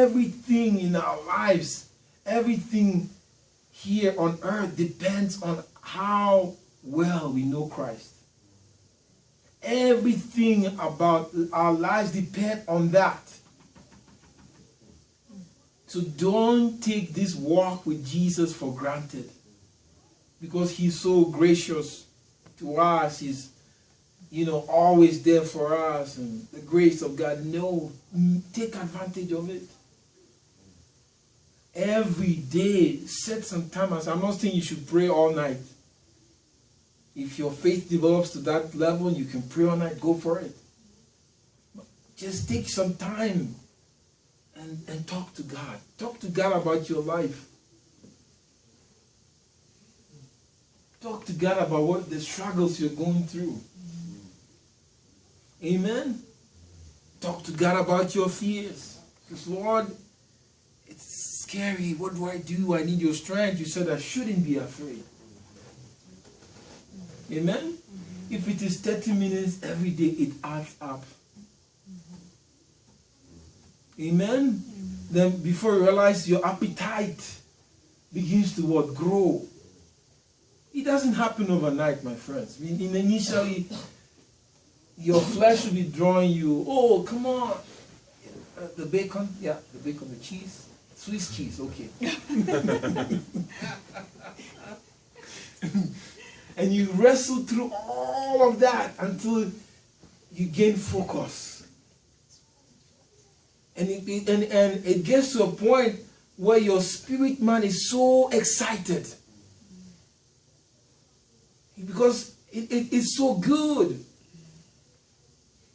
everything in our lives, everything here on earth depends on how well we know Christ. Everything about our lives depend on that. So don't take this walk with Jesus for granted, because he's so gracious to us. He's, always there for us, and the grace of God. No, take advantage of it. Every day, set some time. I'm not saying you should pray all night. If your faith develops to that level, you can pray all night, go for it. But just take some time and talk to God. Talk to God about your life. Talk to God about what the struggles you're going through. Amen? Talk to God about your fears. Because, Lord, it's scary. What do I do? I need your strength. You said I shouldn't be afraid. Amen? If it is 30 minutes every day, it adds up. Amen? Then before you realize, your appetite begins to what? Grow. It doesn't happen overnight, my friends. Initially, your flesh will be drawing you. Oh, come on. The bacon? Yeah, the bacon, the cheese. Swiss cheese, okay. And you wrestle through all of that until you gain focus. And it gets to a point where your spirit man is so excited. Because it's so good.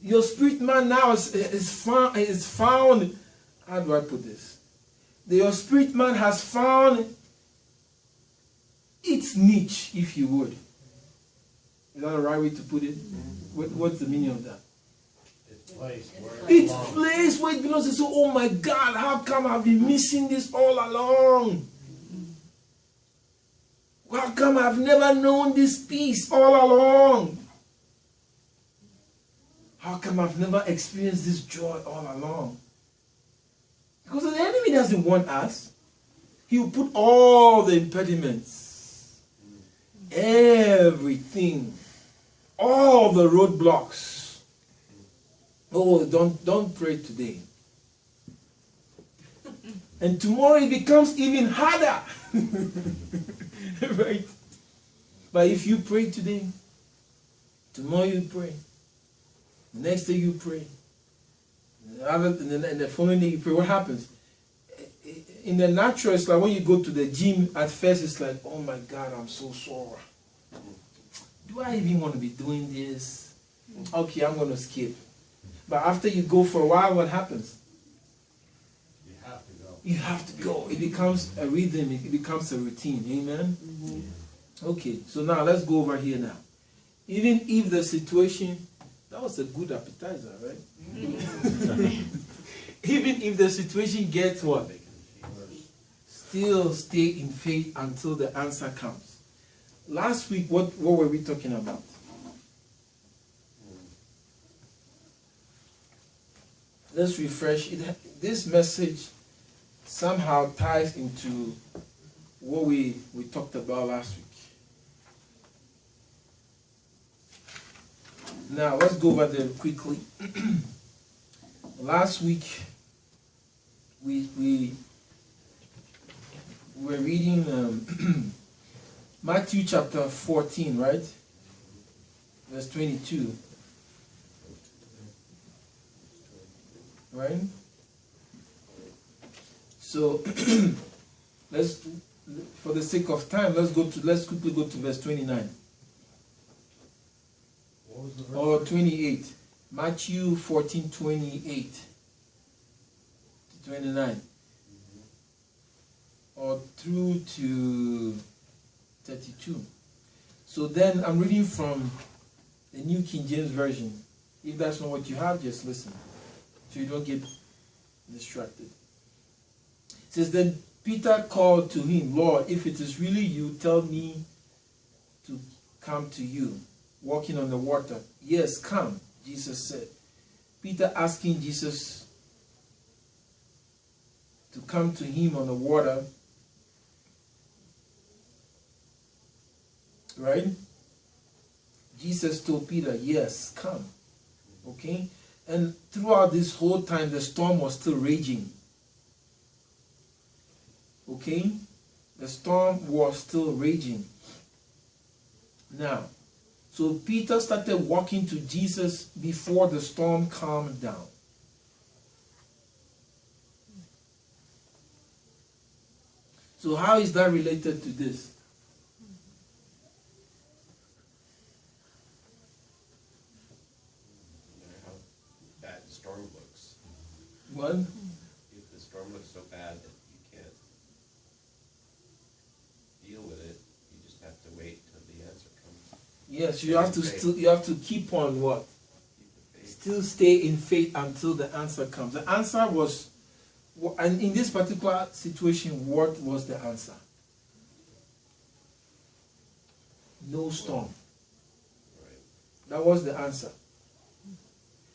Your spirit man now is found, how do I put this? Your spirit man has found its niche, if you would. Is that the right way to put it? What's the meaning of that? Its place where it belongs. So, oh my God, how come I've been missing this all along? How come I've never known this peace all along? How come I've never experienced this joy all along? Because the enemy doesn't want us. He will put all the impediments, everything, all the roadblocks. Oh, don't pray today. And tomorrow it becomes even harder. Right? But if you pray today, tomorrow you pray, next day you pray, and the following day you pray, what happens? In the natural, it's like when you go to the gym, at first it's like, oh my God, I'm so sore. Do I even want to be doing this? Okay, I'm going to skip. But after you go for a while, what happens? You have to go. You have to go. It becomes a rhythm. It becomes a routine. Amen? Okay, so now let's go over here now. Even if the situation, that was a good appetizer, right? Even if the situation gets what? Still stay in faith until the answer comes. Last week, what were we talking about? Let's refresh it. This message somehow ties into what we talked about last week. Now, let's go over there quickly. Last week, we were reading Matthew chapter 14, right? Verse 22. Right? So, for the sake of time, let's quickly go to verse 29. What was the verse? Or 28. Matthew 14, 28 to 29. Or through to 32. So then I'm reading from the New King James Version. If that's not what you have, just listen, so you don't get distracted. It says, then Peter called to him, Lord, if it is really you, tell me to come to you, walking on the water. Yes, come, Jesus said. Peter asking Jesus to come to him on the water, right? Jesus told Peter, yes, come. Okay? And throughout this whole time, the storm was still raging. Okay? The storm was still raging. Now, so Peter started walking to Jesus before the storm calmed down. So how is that related to this? No matter how bad the storm looks. What? If the storm looks so bad that you can't deal with it, you just have to wait till the answer comes. Yes, you have to still, you have to keep on what? Keep the faith. Still stay in faith until the answer comes. The answer was, and in this particular situation, what was the answer? No storm. Right. That was the answer.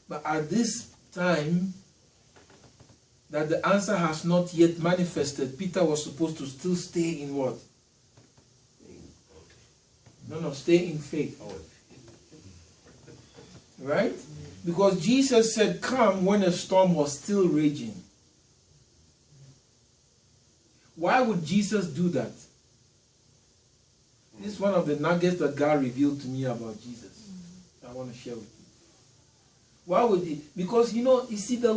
But at this time, that the answer has not yet manifested, Peter was supposed to still stay in what? No, stay in faith. Oh, Right? Because Jesus said, come when the storm was still raging. Why would Jesus do that? This is one of the nuggets that God revealed to me about Jesus. I want to share with you. Why would he? Because you see the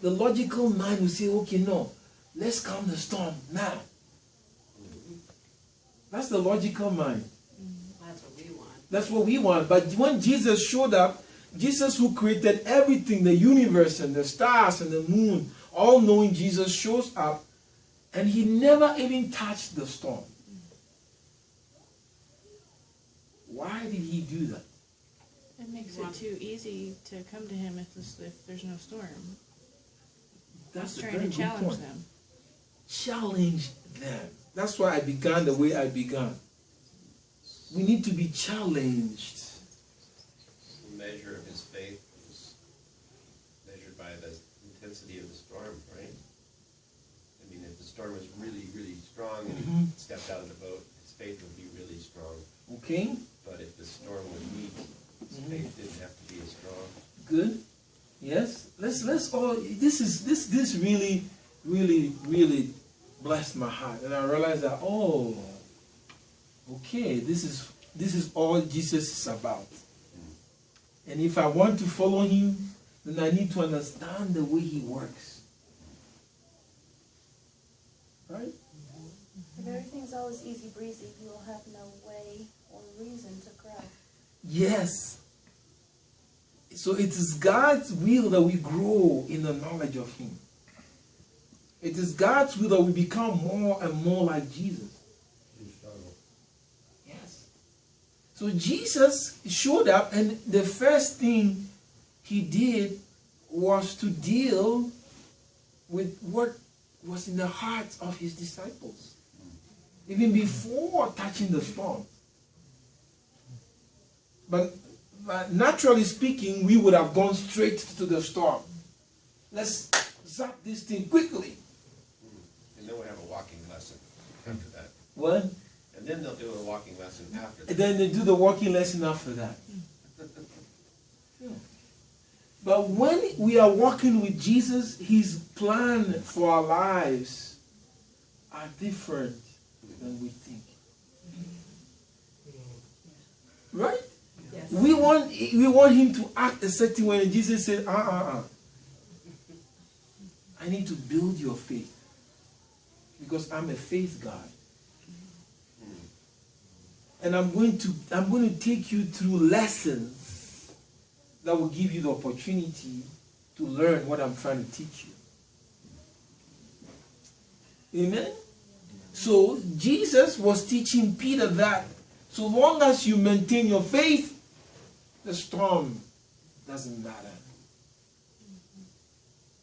logical mind will say, okay, no, let's calm the storm now. That's the logical mind. That's what we want. That's what we want. But when Jesus showed up, Jesus who created everything, the universe and the stars and the moon, all knowing Jesus shows up, and he never even touched the storm. Why did he do that? It makes it too easy to come to him if there's no storm. That's a Trying very to good challenge point. them. Challenge them. That's why I began the way I began. We need to be challenged. the measure of his faith was measured by the intensity of the storm, right? I mean, if the storm was really, really strong and he stepped out of the boat, his faith would be really strong. Okay? But if the storm was weak, his faith didn't have to be as strong. Good. Yes. Let's all. This really blessed my heart, and I realized that okay, this is all Jesus is about. And if I want to follow him, then I need to understand the way he works. Right? If everything's always easy breezy, you will have no way or reason to cry. Yes. So it is God's will that we grow in the knowledge of him. It is God's will that we become more and more like Jesus. Yes. So Jesus showed up, and the first thing he did was to deal with what was in the hearts of his disciples, even before touching the storm. But naturally speaking, we would have gone straight to the storm. Let's zap this thing quickly. And then we'll have a walking lesson after that. What? And then they'll do a walking lesson after And that. then they do the walking lesson after that. Yeah. But when we are walking with Jesus, his plan for our lives are different than we think. Right? Yes. We want him to act a certain way, and Jesus said, I need to build your faith. Because I'm a faith God. And I'm going to take you through lessons that will give you the opportunity to learn what I'm trying to teach you. Amen? So Jesus was teaching Peter that so long as you maintain your faith, the storm doesn't matter.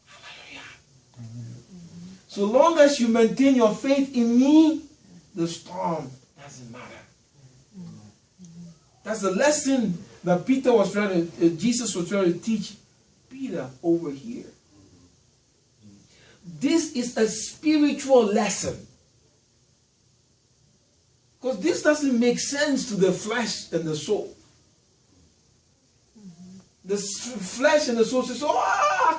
Hallelujah. So long as you maintain your faith in me, the storm doesn't matter. That's the lesson that Jesus was trying to teach Peter over here. this is a spiritual lesson. Because this doesn't make sense to the flesh and the soul. The flesh and the soul says, oh,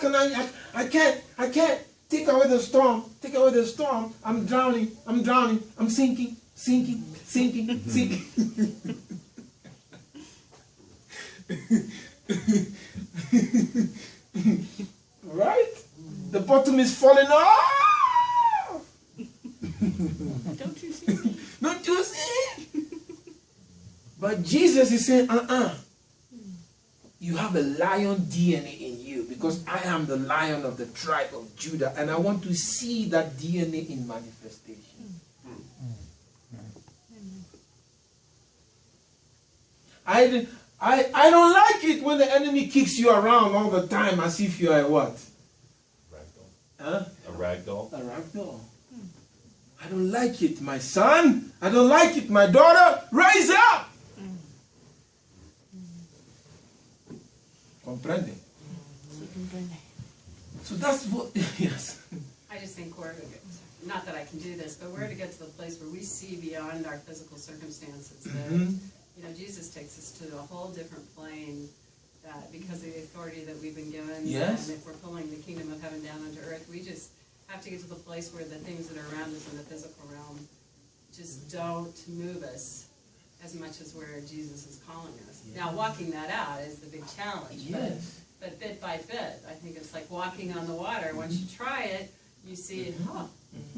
I can't. Take away the storm. Take away the storm. I'm drowning. I'm sinking. Right? The bottom is falling off. Don't you see me? Don't you see? But Jesus is saying, you have a lion DNA in you because I am the lion of the tribe of Judah and I want to see that DNA in manifestation. I don't like it when the enemy kicks you around all the time as if you are a what? Ragdoll. Huh? A ragdoll. A ragdoll. I don't like it, my son. I don't like it, my daughter. Rise up. Comprende? So that's what, yes. I just think not that I can do this, but we're to get to the place where we see beyond our physical circumstances. That, you know, Jesus takes us to a whole different plane that because of the authority that we've been given. Yes. And if we're pulling the kingdom of heaven down onto earth, we just have to get to the place where the things that are around us in the physical realm just don't move us as much as where Jesus is calling us. Yeah. Now, walking that out is the big challenge. Yes. But bit by bit, I think it's like walking on the water. Once you try it, you see,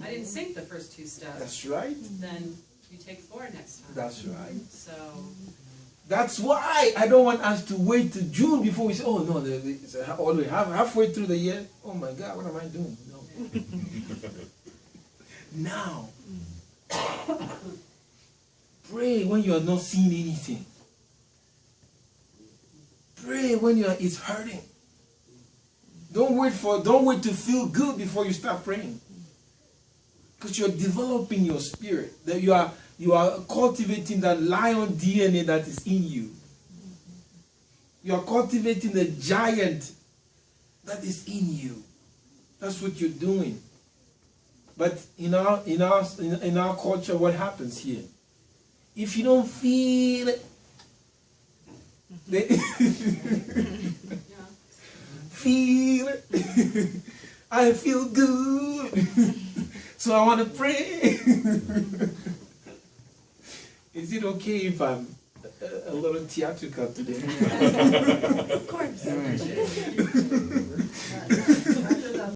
I didn't sink the first 2 steps. That's right. Then you take 4 next time. That's right. So, That's why I don't want us to wait till June before we say, oh no, it's all the way halfway through the year. Oh my God, what am I doing? No. Now, pray when you are not seeing anything. Pray when it's hurting. Don't wait to feel good before you start praying. Because you're developing your spirit. That you are cultivating that lion DNA that is in you. You are cultivating the giant that is in you. That's what you're doing. But in our culture, what happens here? If you don't feel it, feel it. I feel good. So I want to pray. Is it okay if I'm a little theatrical today? Of course.